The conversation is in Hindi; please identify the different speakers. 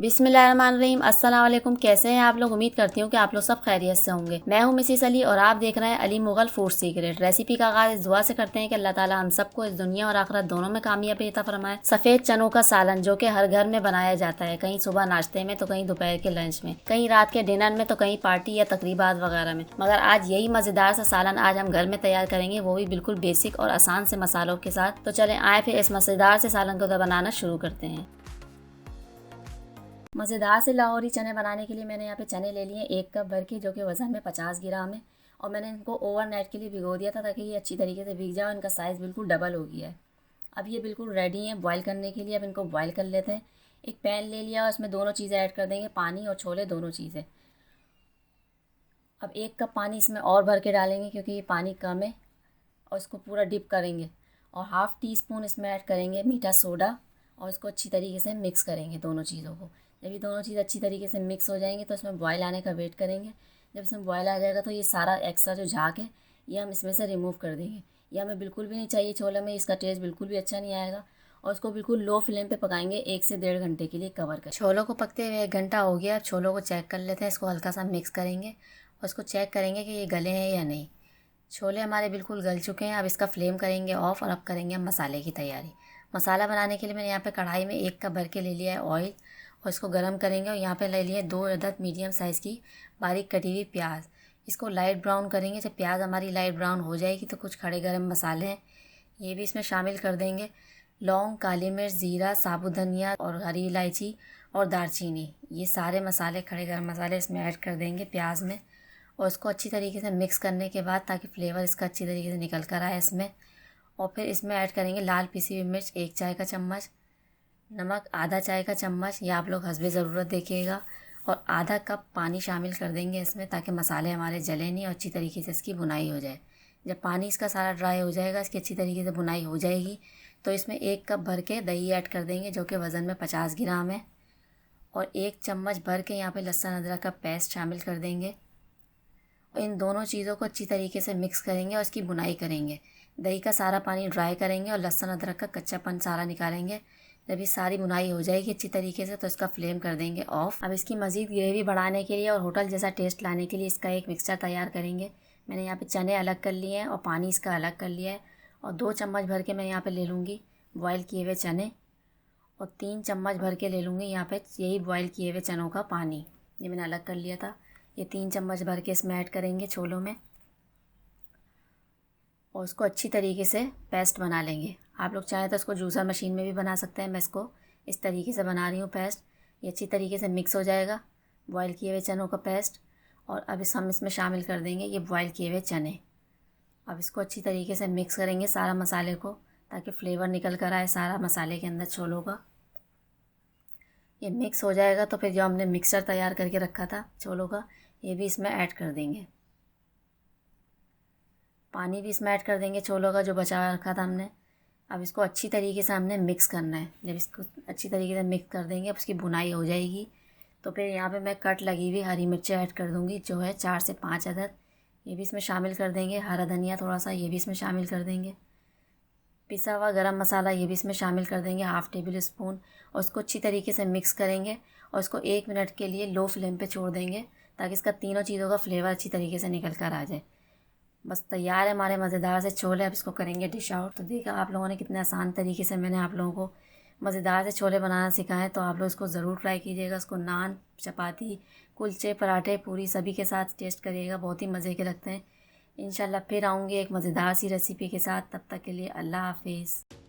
Speaker 1: बिस्मिल्लाहिर्रहमानिर्रहीम। अस्सलाम वालेकुम। कैसे हैं आप लोग? उम्मीद करती हूँ कि आप लोग सब खैरियत से होंगे। मैं हूँ मिसिस अली और आप देख रहे हैं Ali Mughal food secret. Recipe का आगाज़ इस दुआ से करते हैं कि अल्लाह ताला हम सबको इस दुनिया और आखिरत दोनों में कामयाबी अता फरमाए। सफ़ेद चनों का सालन जो कि हर घर में बनाया जाता है, कहीं सुबह नाश्ते में तो कहीं दोपहर के लंच में, कहीं रात के डिनर में तो कहीं पार्टी या तकरीबात वगैरह में। मगर आज यही मज़ेदार सा सालन आज हम घर में तैयार करेंगे, वो भी बिल्कुल बेसिक और आसान से मसालों के साथ। तो चलें आए फिर इस मज़ेदार से सालन को बनाना शुरू करते हैं। मज़ेदार से लाहौरी चने बनाने के लिए मैंने यहाँ पे चने ले लिए 1 कप भर के, जो कि वज़न में 50 ग्राम है। और मैंने इनको ओवरनाइट के लिए भिगो दिया था ताकि ये अच्छी तरीके से भीग जाए और इनका साइज़ बिल्कुल डबल हो गया है। अब ये बिल्कुल रेडी हैं बॉईल करने के लिए। अब इनको बॉईल कर लेते हैं। एक पैन ले लिया और इसमें दोनों चीज़ें ऐड कर देंगे, पानी और छोले दोनों चीज़ें। अब 1 कप पानी इसमें और भर के डालेंगे क्योंकि ये पानी कम है, और इसको पूरा डिप करेंगे। और हाफ़ टी स्पून इसमें ऐड करेंगे मीठा सोडा और इसको अच्छी तरीके से मिक्स करेंगे दोनों चीज़ों को। जब ये दोनों चीज़ अच्छी तरीके से मिक्स हो जाएंगी तो इसमें बॉयल आने का वेट करेंगे। जब इसमें बॉयल आ जाएगा तो ये सारा एक्स्ट्रा जो झाग है ये हम इसमें से रिमूव कर देंगे। ये हमें बिल्कुल भी नहीं चाहिए छोले में, इसका टेस्ट बिल्कुल भी अच्छा नहीं आएगा। और उसको बिल्कुल लो फ्लेम पे पकाएंगे 1 से 1.5 घंटे के लिए कवर कर। छोलों को पकते हुए 1 घंटा हो गया। अब छोलों को चेक कर लेते हैं। इसको हल्का सा मिक्स करेंगे और इसको चेक करेंगे कि ये गले हैं या नहीं। छोले हमारे बिल्कुल गल चुके हैं। अब इसका फ्लेम करेंगे ऑफ और अब करेंगे हम मसाले की तैयारी। मसाला बनाने के लिए मैंने यहाँ पे कढ़ाई में 1 कप भर के ले लिया है ऑयल और इसको गर्म करेंगे। और यहाँ पे ले लिए 2 अदद मीडियम साइज़ की बारीक कटी हुई प्याज। इसको लाइट ब्राउन करेंगे। जब प्याज हमारी लाइट ब्राउन हो जाएगी तो कुछ खड़े गरम मसाले हैं, ये भी इसमें शामिल कर देंगे। लौंग, काली मिर्च, ज़ीरा, साबुत धनिया और हरी इलायची और दालचीनी, ये सारे मसाले खड़े गरम मसाले इसमें ऐड कर देंगे प्याज में। और इसको अच्छी तरीके से मिक्स करने के बाद ताकि फ्लेवर इसका अच्छी तरीके से निकल कर आए इसमें। और फिर इसमें ऐड करेंगे लाल पिसी हुई मिर्च 1 चाय का चम्मच, नमक आधा चाय का चम्मच, या आप लोग हस्बे ज़रूरत देखिएगा। और आधा कप पानी शामिल कर देंगे इसमें ताकि मसाले हमारे जले नहीं और अच्छी तरीके से इसकी भुनाई हो जाए। जब पानी इसका सारा ड्राई हो जाएगा, इसकी अच्छी तरीके से भुनाई हो जाएगी, तो इसमें 1 कप भर के दही ऐड कर देंगे जो कि वज़न में 50 ग्राम है। और 1 चम्मच भर के यहाँ पे लहसुन अदरक का पेस्ट शामिल कर देंगे। इन दोनों चीज़ों को अच्छी तरीके से मिक्स करेंगे और इसकी बुनाई करेंगे। दही का सारा पानी ड्राई करेंगे और लहसुन अदरक का कच्चापन सारा निकालेंगे। जब ये सारी बुनाई हो जाएगी अच्छी तरीके से तो इसका फ्लेम कर देंगे ऑफ। अब इसकी मज़ीद ग्रेवी बढ़ाने के लिए और होटल जैसा टेस्ट लाने के लिए इसका एक मिक्सचर तैयार करेंगे। मैंने यहाँ पे चने अलग कर लिए हैं और पानी इसका अलग कर लिया है। और 2 चम्मच भर के मैं यहाँ पे ले लूँगी बॉयल किए हुए चने, और 3 चम्मच भर के ले लूँगी यहाँ पे यही बॉयल किए हुए चनों का पानी। ये मैंने अलग कर लिया था। ये 3 चम्मच भर के इसमें ऐड करेंगे छोलों में और उसको अच्छी तरीके से पेस्ट बना लेंगे। आप लोग चाहें तो इसको जूसर मशीन में भी बना सकते हैं। मैं इसको इस तरीके से बना रही हूँ पेस्ट। ये अच्छी तरीके से मिक्स हो जाएगा बॉयल किए हुए चनों का पेस्ट। और अब हम इसमें शामिल कर देंगे ये बॉयल किए हुए चने। अब इसको अच्छी तरीके से मिक्स करेंगे सारा मसाले को ताकि फ्लेवर निकल कर आए सारा मसाले के अंदर छोलों का। ये मिक्स हो जाएगा तो फिर जो हमने मिक्सचर तैयार करके रखा था छोलों का, ये भी इसमें ऐड कर देंगे। पानी भी इसमें ऐड कर देंगे छोलों का जो बचा रखा था हमने। अब इसको अच्छी तरीके से हमने मिक्स करना है। जब इसको अच्छी तरीके से मिक्स कर देंगे अब इसकी भुनाई हो जाएगी। तो फिर यहाँ पे मैं कट लगी हुई हरी मिर्चें ऐड कर दूँगी जो है 4 से 5 अदद, ये भी इसमें शामिल कर देंगे। हरा धनिया थोड़ा सा ये भी इसमें शामिल कर देंगे। पिसा हुआ गरम मसाला ये भी इसमें शामिल कर देंगे 1/2 टेबल स्पून। और उसको अच्छी तरीके से मिक्स करेंगे और इसको 1 मिनट के लिए लो फ्लेम पे छोड़ देंगे ताकि इसका तीनों चीज़ों का फ्लेवर अच्छी तरीके से निकल कर आ जाए। बस तैयार है हमारे मज़ेदार से छोले। अब इसको करेंगे डिश आउट। तो देखा आप लोगों ने कितने आसान तरीके से मैंने आप लोगों को मज़ेदार से छोले बनाना सिखाएं। तो आप लोग इसको ज़रूर ट्राई कीजिएगा। इसको नान, चपाती, कुलचे, पराठे, पूरी सभी के साथ टेस्ट करिएगा, बहुत ही मज़े के लगते हैं। इंशाल्लाह फिर आऊँगी एक मज़ेदार सी रेसिपी के साथ। तब तक के लिए अल्लाह हाफिज़।